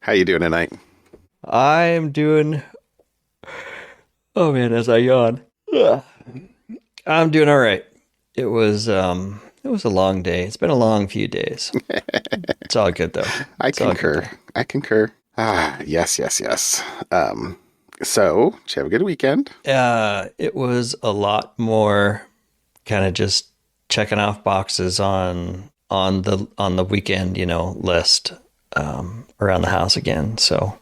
How you doing tonight? I'm doing. Oh man, as I yawn, Ugh. I'm doing all right. It was a long day. It's been a long few days. It's all good though. I It's all good concur. though. I concur. Ah, yes, yes, yes. So, did you have a good weekend? It was a lot more kind of just checking off boxes on the weekend, list around the house again. So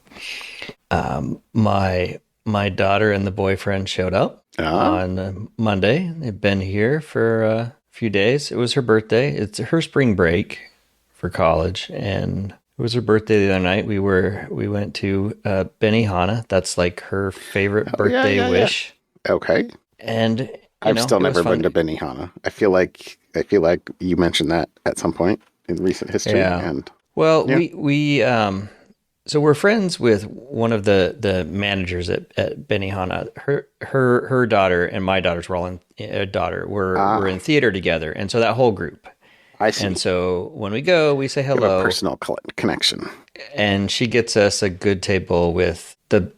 my daughter and the boyfriend showed up Ah, on Monday. They've been here for a few days. It was her birthday. It's her spring break for college, and it was her birthday the other night. We went to Benihana. That's like her favorite oh yeah, birthday yeah, yeah. wish, Okay. and I've still it was never been fun. to Benihana. I feel like you mentioned that at some point in recent history, Yeah. and Well, yeah. so we're friends with one of the managers at Benihana. Her daughter and my daughter's were all in daughter were Ah, in theater together, and so that whole group. I see. And so when we go, we say You have a hello, personal connection. and she gets us a good table with the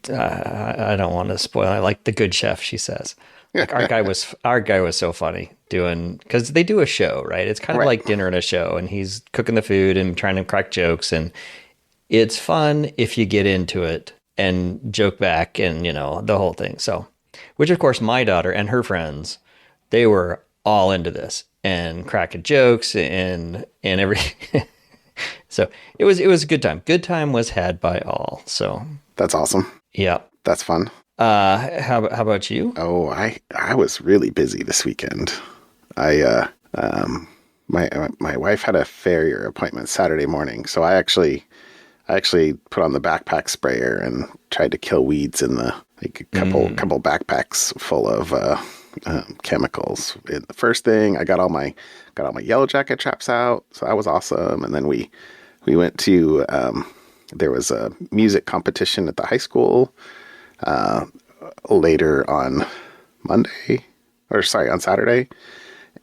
I don't want to spoil. I like the good chef. She says, like our guy was so funny doing because they do a show, right? It's kind of Right. like dinner and a show, and he's cooking the food and trying to crack jokes, and it's fun if you get into it and joke back and the whole thing. So, which of course my daughter and her friends, they were all into this and cracking jokes and everything. So it was a good time. Good time was had by all. So That's awesome. yeah. That's fun. How about you? Oh, I was really busy this weekend. I my wife had a farrier appointment Saturday morning, so I actually put on the backpack sprayer and tried to kill weeds in the like a couple backpacks full of chemicals. The first thing I got all my yellow jacket traps out, so that was awesome. And then we went to there was a music competition at the high school later on Monday, or sorry, on Saturday.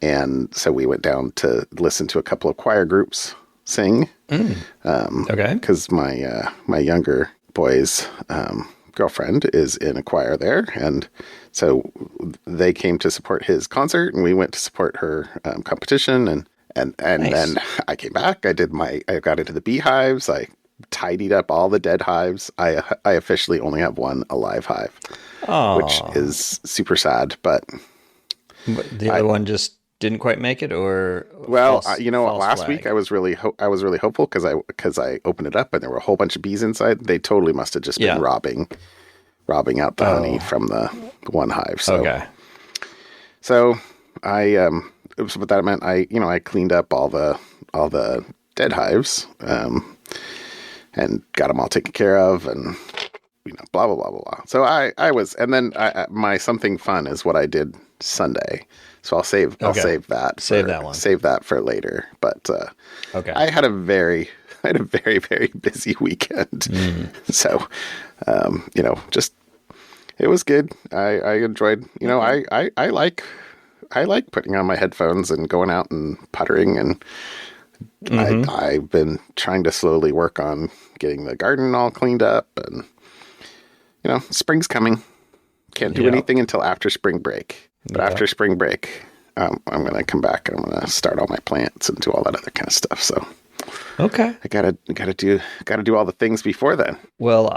And so we went down to listen to a couple of choir groups sing Okay. because my younger boy's girlfriend is in a choir there, and so they came to support his concert, and we went to support her competition, and then Nice. I came back. I got into the beehives. I tidied up all the dead hives. I officially only have one alive hive, which Oh, is super sad, but the I other one just didn't quite make it, or well, false last week flag. I was really hopeful because I opened it up and there were a whole bunch of bees inside. They totally must have just been Yeah. robbing out the honey Oh, from the one hive. So okay. so I so what that meant, I cleaned up all the dead hives and got them all taken care of, and blah blah blah blah blah. So I was, and then my something fun is what I did Sunday. So I'll Okay. Save that one. save that for later. But Okay. I had a very I had a very very busy weekend. Mm. So just it was good. I enjoyed. Okay. I like putting on my headphones and going out and puttering, and Hmm. I've been trying to slowly work on getting the garden all cleaned up, and spring's coming. Can't do Yeah. anything until after spring break. But Yeah. after spring break, I'm gonna come back and I'm gonna start all my plants and do all that other kind of stuff. So Okay. I gotta do all the things before then. Well,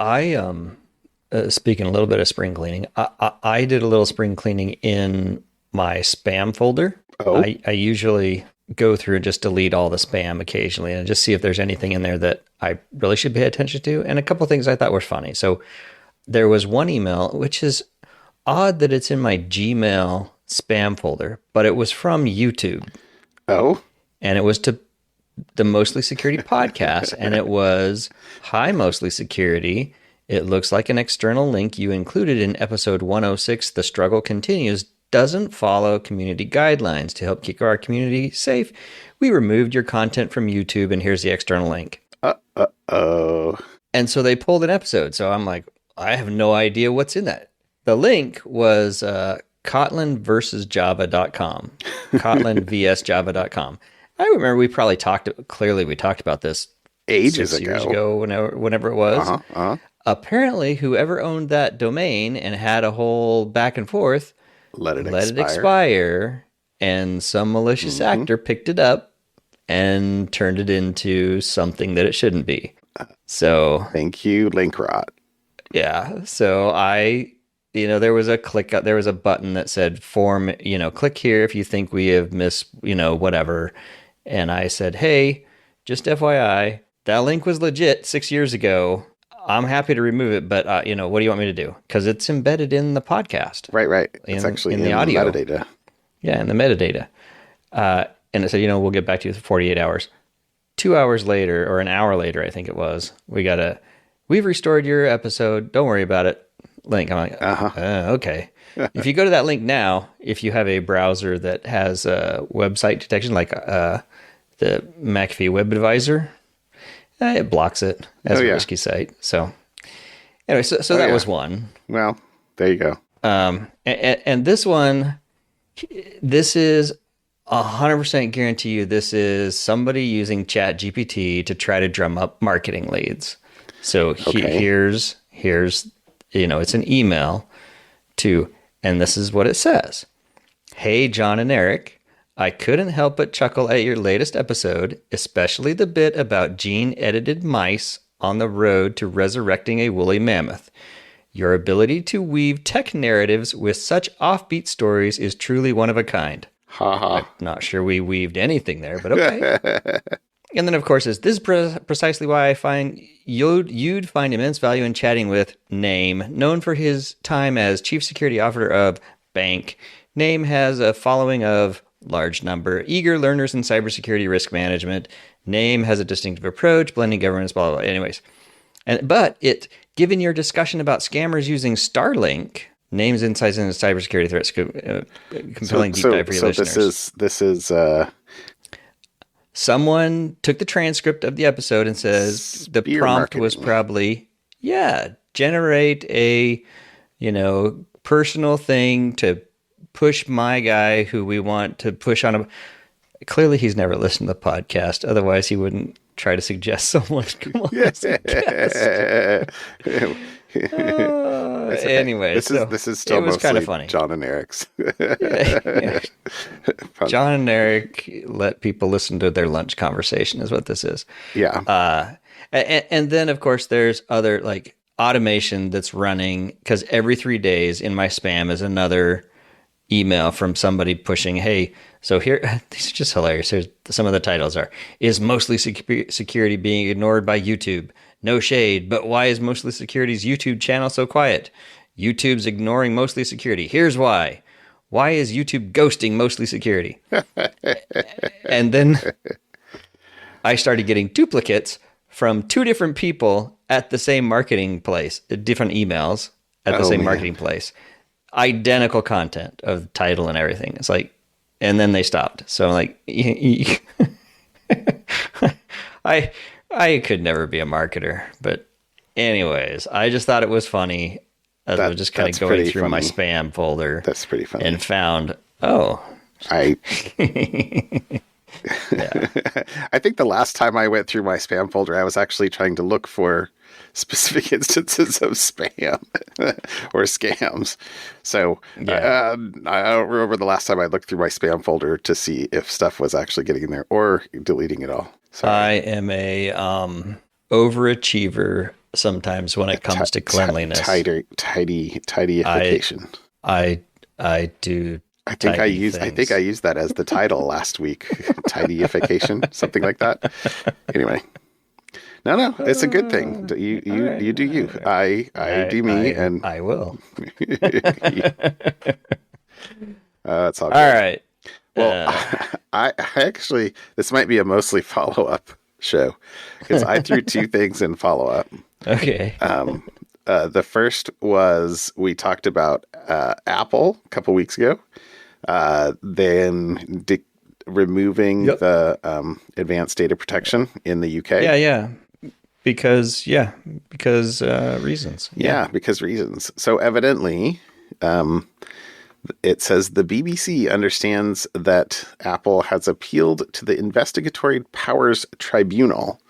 speaking a little bit of spring cleaning, I did a little spring cleaning in my spam folder. Oh, I usually go through and just delete all the spam occasionally and just see if there's anything in there that I really should pay attention to. And a couple of things I thought were funny. So there was one email, which is odd that it's in my Gmail spam folder, but it was from YouTube, oh, and it was to the Mostly Security podcast, and it was, "Hi, Mostly Security. It looks like an external link you included in episode 106, The Struggle Continues, doesn't follow community guidelines to help keep our community safe. We removed your content from YouTube, and here's the external link." oh, And so they pulled an episode. So I'm like, I have no idea what's in that. The link was Kotlin versus Java.com, Kotlin vs Java.com. I remember we talked about this ages 6 years ago. ago, whenever it was. Uh-huh, uh-huh. Apparently, whoever owned that domain and had a whole back and forth Let it let it expire. expire, and some malicious Mm-hmm. actor picked it up and turned it into something that it shouldn't be. So, Thank you, link rot. yeah. So there was there was a button that said form, click here if you think we have missed, whatever. And I said, hey, just FYI, that link was legit 6 years ago. I'm happy to remove it, but what do you want me to do? Because it's embedded in the podcast. Right. It's actually in the audio metadata. Yeah, in the metadata. And it said, we'll get back to you in 48 hours. 2 hours later, or an hour later, I think it was, we've restored your episode. Don't worry about it. Link. I'm like, okay. If you go to that link now, if you have a browser that has website detection, like the McAfee Web Advisor, it blocks it as a risky site. So anyway, so that was one. Well, there you go. And this one, this is 100% guarantee you this is somebody using ChatGPT to try to drum up marketing leads. So here's it's an email to, and this is what it says. Hey, John and Eric, I couldn't help but chuckle at your latest episode, especially the bit about gene-edited mice on the road to resurrecting a woolly mammoth. Your ability to weave tech narratives with such offbeat stories is truly one of a kind. I'm not sure we weaved anything there, but okay. And then, of course, this is precisely why I find you'd find immense value in chatting with Name, known for his time as Chief Security Officer of Bank. Name has a following of large number, eager learners in cybersecurity risk management. Name has a distinctive approach, blending governance, blah, blah, blah. Anyways. But given your discussion about scammers using Starlink, Name's insights into cybersecurity threats, compelling deep dive for your listeners. This is someone took the transcript of the episode and says the prompt was probably, generate a, personal thing to push my guy who we want to push on him. Clearly, he's never listened to the podcast. Otherwise, he wouldn't try to suggest someone come on as a guest. Anyway, this is still mostly kind of funny. John and Eric's. John and Eric let people listen to their lunch conversation is what this is. Yeah. And then, of course, there's other like automation that's running because every 3 days in my spam is another email from somebody pushing, hey, so here, these are just hilarious. Here's some of the titles are, is mostly security being ignored by YouTube? No shade, but why is Mostly Security's YouTube channel so quiet? YouTube's ignoring Mostly Security. Here's why. Why is YouTube ghosting Mostly Security? And then I started getting duplicates from 2 different people at the same marketing place, different emails at the same marketing place. Identical content of title and everything. It's like, and then they stopped. So I'm like, I could never be a marketer. But anyways, I just thought it was funny as I was just kind of going through my spam folder. That's pretty funny. And found, I think the last time I went through my spam folder, I was actually trying to look for specific instances of spam or scams. So I don't remember the last time I looked through my spam folder to see if stuff was actually getting in there or deleting it all. Sorry. I am a overachiever sometimes when it comes to cleanliness. Tidyification. I do. I think I used that as the title last week. Tidyification, something like that. Anyway. No, it's a good thing. You do you. I do me, and I will. It's all good. All right. Well, I actually, this might be a mostly follow-up show because I threw 2 things in follow-up. Okay. The first was we talked about Apple a couple weeks ago. Then removing the advanced data protection in the UK. Yeah. Because reasons. Yeah, because reasons. So evidently, it says the BBC understands that Apple has appealed to the Investigatory Powers Tribunal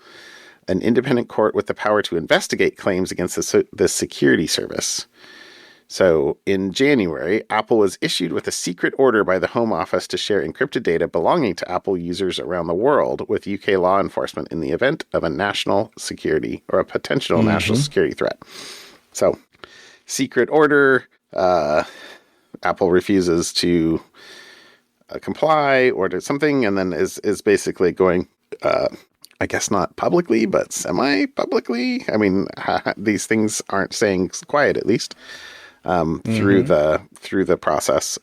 an independent court with the power to investigate claims against the security service. So in January, Apple was issued with a secret order by the Home Office to share encrypted data belonging to Apple users around the world with UK law enforcement in the event of a national security or a potential national security threat. So, secret order, Apple refuses to comply or do something, and then is basically going, I guess not publicly, but semi-publicly. I mean, these things aren't staying quiet, at least. Through the process.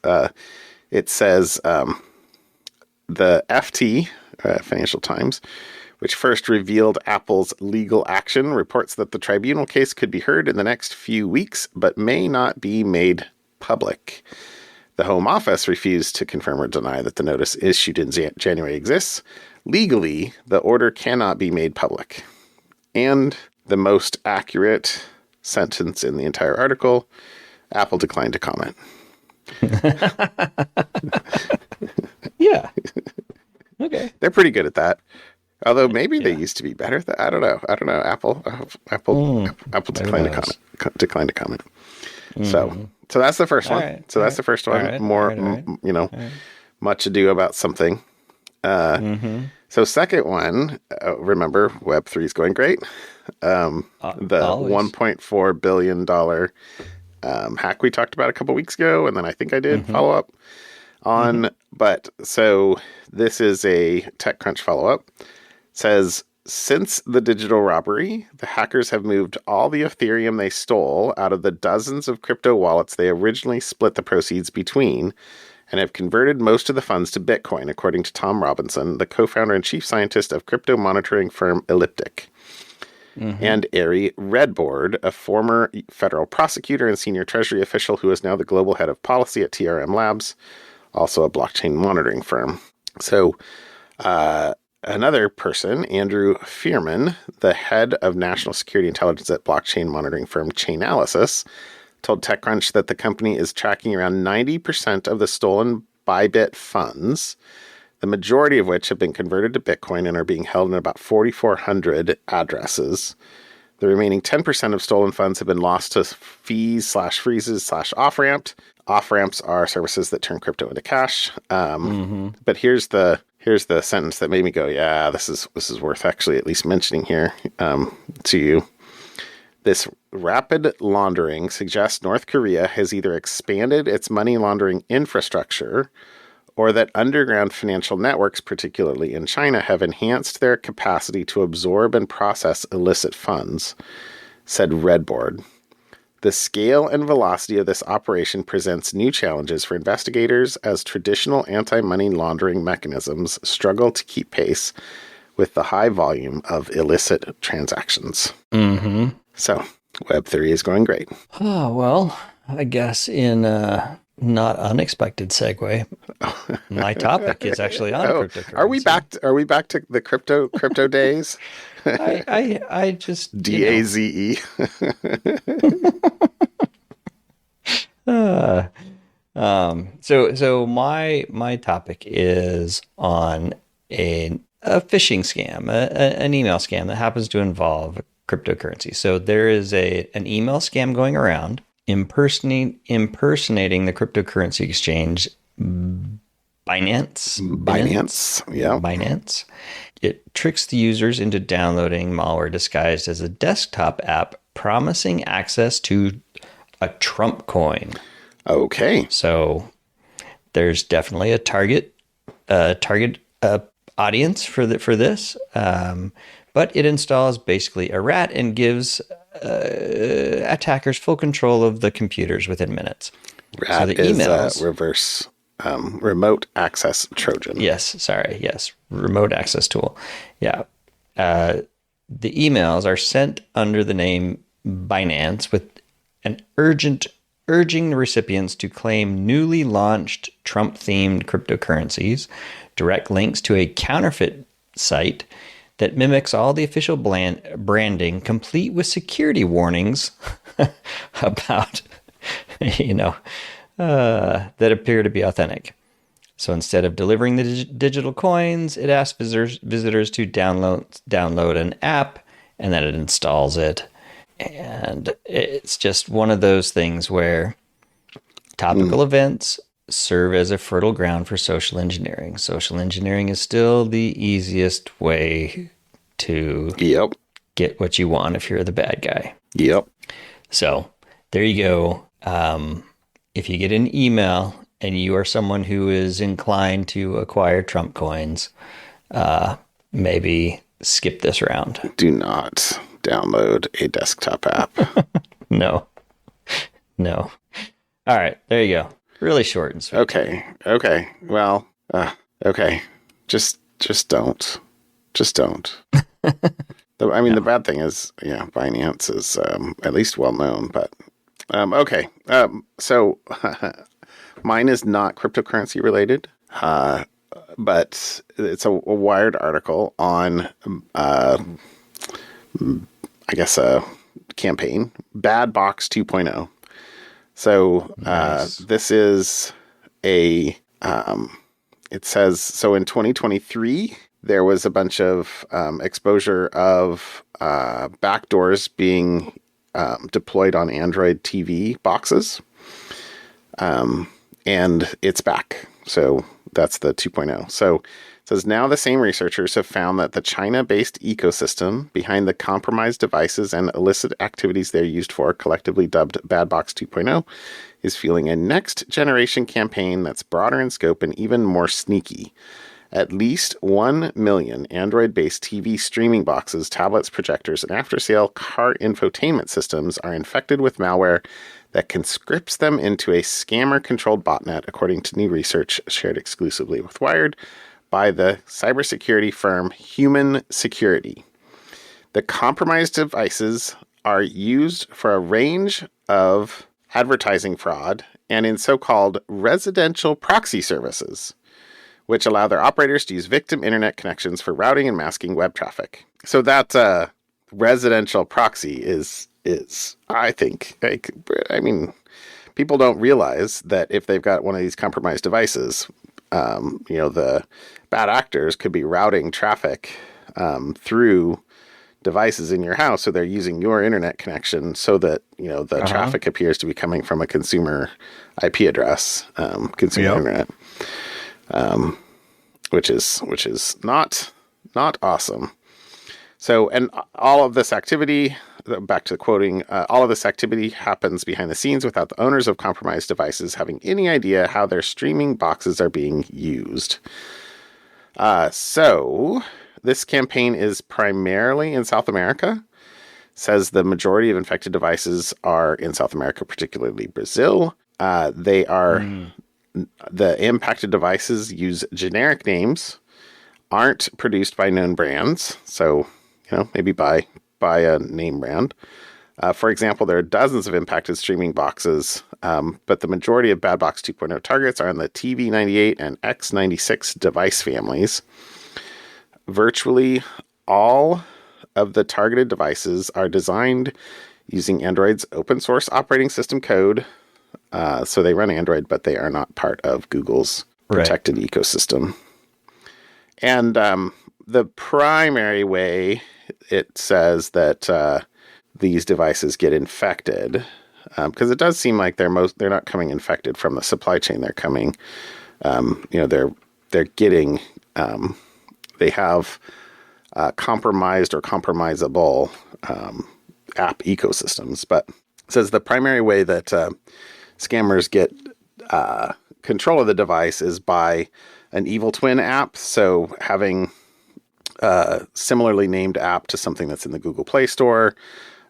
It says the FT, Financial Times, which first revealed Apple's legal action, reports that the tribunal case could be heard in the next few weeks, but may not be made public. The Home Office refused to confirm or deny that the notice issued in January exists. Legally, the order cannot be made public. And the most accurate sentence in the entire article, Apple declined to comment. Yeah. Okay. They're pretty good at that. Although maybe they used to be better. I don't know. Apple declined to comment. So that's the first one. Right. So that's the first one. Right. More, much ado about something. So second one, remember, Web3 is going great. The $1.4 billion hack we talked about a couple weeks ago, and then I think I did follow up on. But so this is a TechCrunch follow up. Says, since the digital robbery, the hackers have moved all the Ethereum they stole out of the dozens of crypto wallets they originally split the proceeds between, and have converted most of the funds to Bitcoin, according to Tom Robinson, the co-founder and chief scientist of crypto monitoring firm Elliptic. And Ari Redboard, a former federal prosecutor and senior treasury official who is now the global head of policy at TRM Labs, also a blockchain monitoring firm. So another person, Andrew Fearman, the head of national security intelligence at blockchain monitoring firm Chainalysis, told TechCrunch that the company is tracking around 90% of the stolen Bybit funds, the majority of which have been converted to Bitcoin and are being held in about 4,400 addresses. The remaining 10% of stolen funds have been lost to fees/freezes/ off-ramped. Off-ramps are services that turn crypto into cash. But here's the sentence that made me go, yeah, this is worth actually at least mentioning here to you. This rapid laundering suggests North Korea has either expanded its money laundering infrastructure or that underground financial networks, particularly in China, have enhanced their capacity to absorb and process illicit funds, said Redboard. The scale and velocity of this operation presents new challenges for investigators as traditional anti-money laundering mechanisms struggle to keep pace with the high volume of illicit transactions. So, Web3 is going great. Oh, well, I guess in not unexpected segue, my topic is actually on cryptocurrency. Are we back to the crypto days? I just DAZE. So my topic is on a phishing scam, an email scam that happens to involve cryptocurrency. So there is an email scam going around impersonating the cryptocurrency exchange Binance. Yeah. Binance. It tricks the users into downloading malware disguised as a desktop app, promising access to a Trump coin. Okay. So there's definitely a target audience for this. But it installs basically a rat and gives attackers full control of the computers within minutes. Rat so the emails, is reverse remote access Trojan. Yes, remote access tool. Yeah. The emails are sent under the name Binance with an urging the recipients to claim newly launched Trump-themed cryptocurrencies, direct links to a counterfeit site that mimics all the official branding, complete with security warnings about, that appear to be authentic. So instead of delivering the digital coins, it asks visitors to download an app and then it installs it. And it's just one of those things where topical events serve as a fertile ground for social engineering. Social engineering is still the easiest way to get what you want if you're the bad guy. Yep. So there you go. If you get an email and you are someone who is inclined to acquire Trump coins, maybe skip this round. Do not download a desktop app. No. All right, there you go. Really short and sweet. Okay. Well, okay. Just don't. The bad thing is, Binance is at least well known, but okay. So mine is not cryptocurrency related, but it's a Wired article on, I guess, a campaign, Badbox 2.0. So Nice. this is it says, so in 2023, there was a bunch of exposure of backdoors being deployed on Android TV boxes. And it's back. So that's the 2.0. So it says now the same researchers have found that the China-based ecosystem behind the compromised devices and illicit activities they're used for, collectively dubbed Badbox 2.0, is fueling a next-generation campaign that's broader in scope and even more sneaky. At least 1 million Android-based TV streaming boxes, tablets, projectors, and after-sale car infotainment systems are infected with malware that conscripts them into a scammer-controlled botnet, according to new research shared exclusively with Wired by the cybersecurity firm Human Security. The compromised devices are used for a range of advertising fraud and in so-called residential proxy services, which allow their operators to use victim internet connections for routing and masking web traffic. So that residential proxy is I think, people don't realize that if they've got one of these compromised devices, the bad actors could be routing traffic through devices in your house. So they're using your internet connection so that, the traffic appears to be coming from a consumer IP address, consumer internet. Which is not awesome. So, and all of this activity, back to the quoting, all of this activity happens behind the scenes without the owners of compromised devices having any idea how their streaming boxes are being used. So this campaign is primarily in South America. Says the majority of infected devices are in South America, particularly Brazil. They are... The impacted devices use generic names, aren't produced by known brands. So, maybe buy a name brand. For example, there are dozens of impacted streaming boxes, but the majority of Badbox 2.0 targets are in the TV98 and X96 device families. Virtually all of the targeted devices are designed using Android's open source operating system code. So they run Android, but they are not part of Google's protected ecosystem. And the primary way it says that these devices get infected, because it does seem like they're not coming infected from the supply chain. They're coming, they're getting, they have compromised or compromisable app ecosystems. But it says the primary way that scammers get control of the device is by an evil twin app. So having a similarly named app to something that's in the Google Play Store,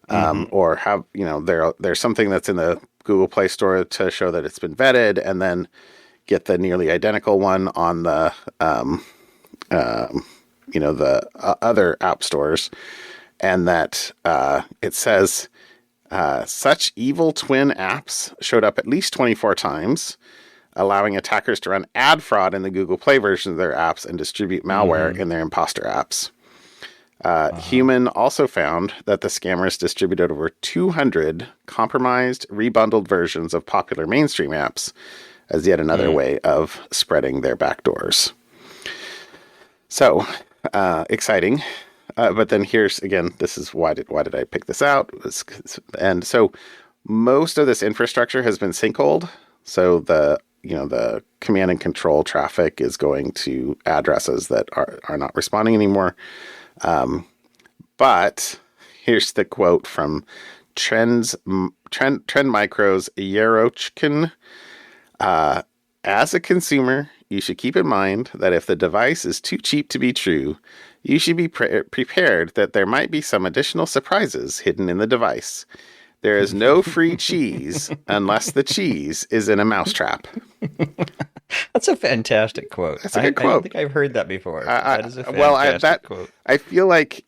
or have, there's something that's in the Google Play Store to show that it's been vetted, and then get the nearly identical one on the, the other app stores. And that it says... such evil twin apps showed up at least 24 times, allowing attackers to run ad fraud in the Google Play version of their apps and distribute malware in their imposter apps. Human also found that the scammers distributed over 200 compromised, rebundled versions of popular mainstream apps as yet another way of spreading their backdoors. So, exciting. But then here's again, this is why did I pick this out? And so most of this infrastructure has been sinkholed. So the command and control traffic is going to addresses that are not responding anymore. But here's the quote from Trend Micro's Yerochkin. As a consumer, you should keep in mind that if the device is too cheap to be true, you should be prepared that there might be some additional surprises hidden in the device. There is no free cheese unless the cheese is in a mousetrap. That's a fantastic quote. That's a good quote. I don't think I've heard that before. That is a fantastic quote. I feel like,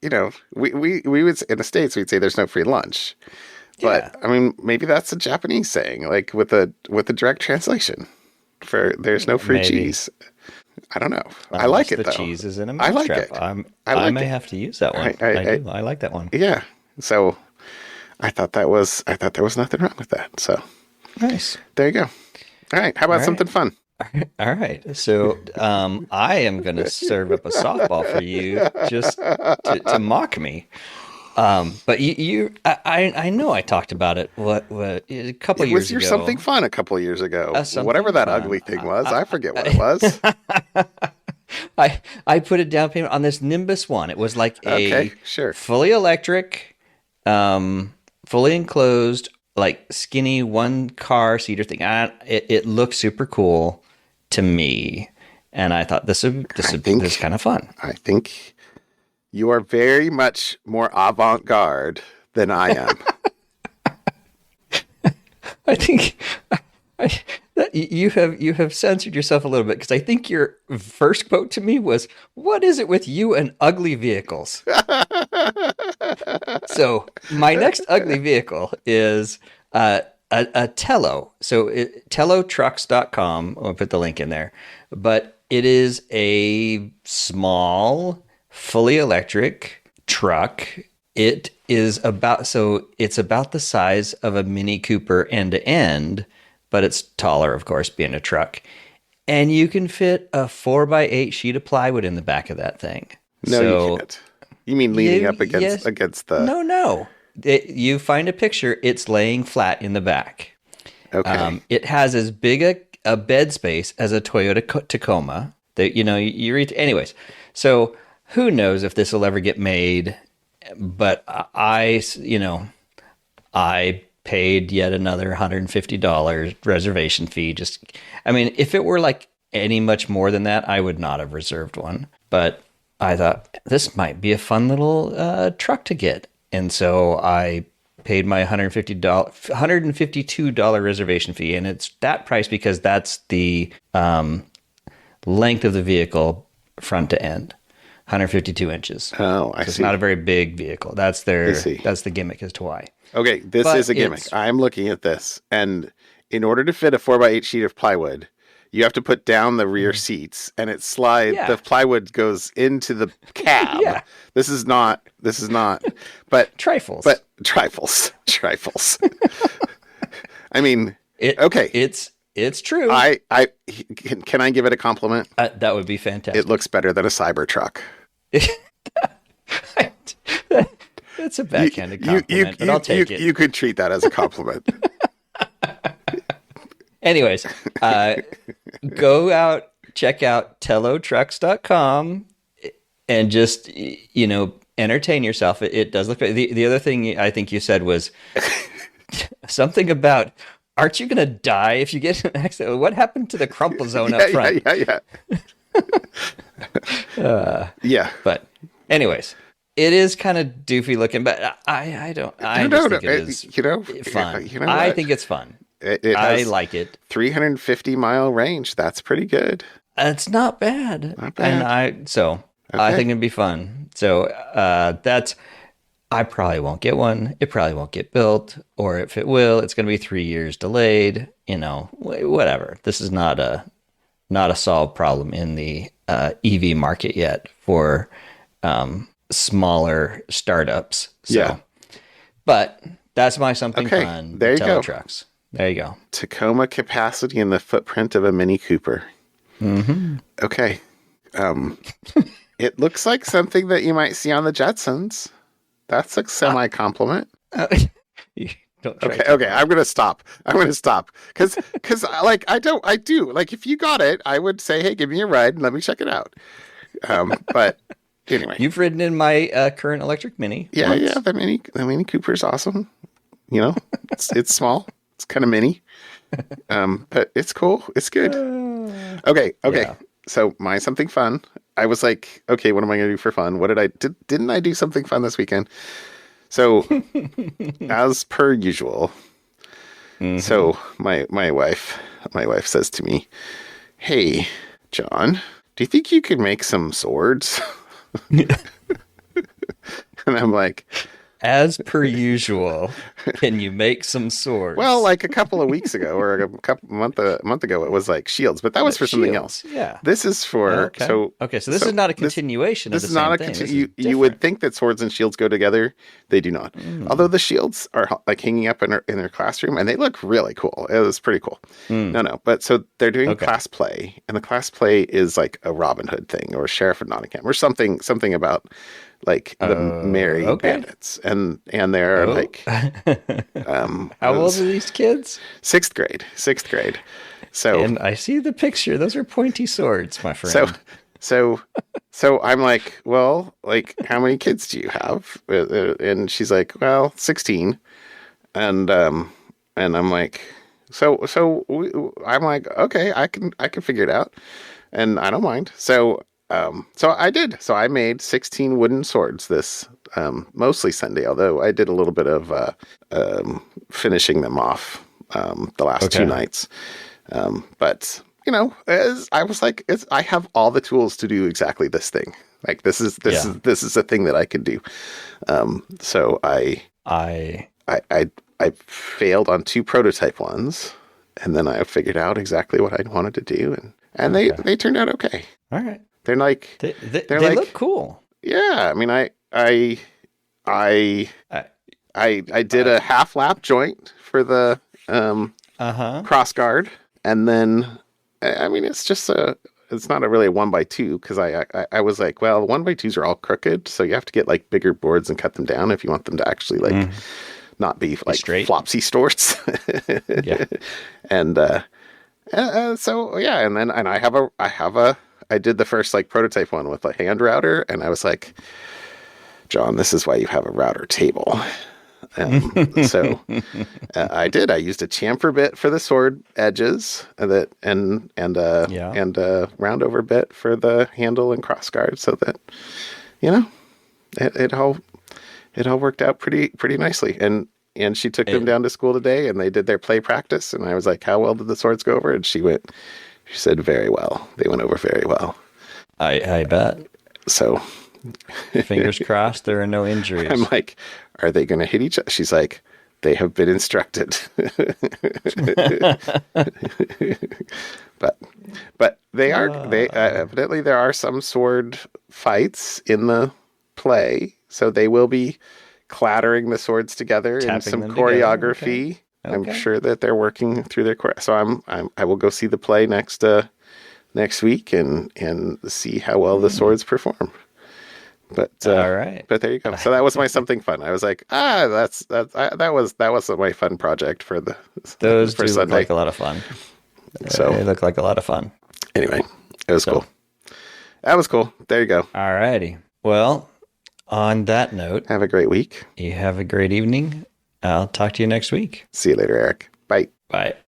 we would, in the States, we'd say there's no free lunch. But, I mean, maybe that's a Japanese saying, like with a direct translation. For there's no free cheese. I don't know. I like it though. The cheese is in a mousetrap. I may have to use that one. I like that one. Yeah. So I thought there was nothing wrong with that. So nice. There you go. All right. How about something fun? All right. So I am going to serve up a softball for you just to mock me. But I know I talked about it. What a couple years ago? Was your something fun a couple years ago? Whatever that ugly thing was, I forget what it was. I put a down payment on this Nimbus one. It was like fully electric, fully enclosed, like skinny one car seater thing. It looked super cool to me, and I thought this is kind of fun. I think you are very much more avant-garde than I am. I think you have censored yourself a little bit, because I think your first quote to me was, "What is it with you and ugly vehicles?" So my next ugly vehicle is a Tello. So tellotrucks.com. I'll put the link in there. But it is a small, fully electric truck. It's about the size of a Mini Cooper end to end, but it's taller, of course, being a truck. And you can fit a 4x8 sheet of plywood in the back of that thing. No, you can't. You mean leaning up against the... No. You find a picture, it's laying flat in the back. Okay. It has as big a bed space as a Toyota Tacoma. Anyways, so who knows if this will ever get made, but I paid yet another $150 reservation fee. If it were like any much more than that, I would not have reserved one. But I thought this might be a fun little truck to get. And so I paid my $152 reservation fee. And it's that price because that's the length of the vehicle front to end. 152 inches. Oh, I see. It's not a very big vehicle. That's the gimmick as to why. Okay, this is a gimmick. I'm looking at this, and in order to fit a 4x8 sheet of plywood, you have to put down the rear seats, and it slides. Yeah. The plywood goes into the cab. Yeah. This is not. But trifles. But trifles. I mean, okay. It's true. Can I give it a compliment? That would be fantastic. It looks better than a Cybertruck. That's a backhanded compliment, but I'll take it. You could treat that as a compliment. Anyways, go out, check out tellotrucks.com and just, entertain yourself. It does look... The other thing I think you said was something about, aren't you going to die if you get in an accident? What happened to the crumple zone up front? Yeah. But anyways, it is kind of doofy looking, but I think it is fun. I think it's fun. I like it. 350-mile range. That's pretty good. It's not bad. And I think it'd be fun. So I probably won't get one. It probably won't get built, or if it will, it's going to be 3 years delayed. Whatever. This is not a solved problem in the EV market yet for smaller startups. So, yeah. But that's my something fun. There you go. Trucks. There you go. Tacoma capacity in the footprint of a Mini Cooper. Mm-hmm. Okay. It looks like something that you might see on the Jetsons. That's a semi-compliment. You don't try Okay, I'm gonna stop. Because I do. Like, if you got it, I would say, hey, give me a ride and let me check it out. But anyway. You've ridden in my current electric Mini. Yeah, the Mini Cooper's awesome. You know, it's small. It's kind of mini. But it's cool. It's good. Okay. Yeah. So my something fun. I was like, okay, what am I going to do for fun? Didn't I do something fun this weekend? So as per usual. Mm-hmm. So my wife says to me, hey, John, do you think you could make some swords? And I'm like, as per usual, can you make some swords? Well, like a couple of weeks ago or a month ago, it was like shields, but that was for something else. Yeah. This is for so this is not a continuation of the same thing. You would think that swords and shields go together. They do not. Although the shields are like hanging up in their classroom and they look really cool. It was pretty cool. No. But so they're doing class play, and the class play is like a Robin Hood thing or Sheriff of Nottingham or something about like the merry bandits, and they're like how old are these kids? Sixth grade. So, and I see the picture, those are pointy swords, my friend. So I'm like, well, like, how many kids do you have? And she's like, well, 16. And I'm like, I'm like, okay, I can figure it out, and I don't mind. So I did. So I made 16 wooden swords this mostly Sunday, although I did a little bit of finishing them off the last 2 nights. But you know, as I was like, I have all the tools to do exactly this thing. Like this is a thing that I could do. So I failed on 2 prototype ones, and then I figured out exactly what I wanted to do, and they turned out okay. All right. They're like they like, look cool. Yeah, I mean, I did a half lap joint for the cross guard, and then I mean it's not really a 1x2 because I was like, well, 1x2s are all crooked, so you have to get like bigger boards and cut them down if you want them to actually like not be like straight flopsy storts. Yeah, and so yeah, and I did the first like prototype one with a hand router, and I was like, John, this is why you have a router table. So I did. I used a chamfer bit for the sword edges, and a round over bit for the handle and cross guard, so that you know it all worked out pretty nicely. And she took them down to school today, and they did their play practice. And I was like, how well did the swords go over? And she said, very well. They went over very well. I bet. So fingers crossed there are no injuries. I'm like, are they going to hit each other? She's like, they have been instructed. but they evidently there are some sword fights in the play, so they will be clattering the swords together in some choreography. Okay. I'm sure that they're working through their so I will go see the play next week and see how well the swords perform. But all right. But there you go. So that was my something fun. I was like, that was my fun project for those for do Sunday. look like a lot of fun. So they look like a lot of fun. Anyway, it was cool. That was cool. There you go. All righty. Well, on that note, have a great week. You have a great evening. I'll talk to you next week. See you later, Eric. Bye. Bye.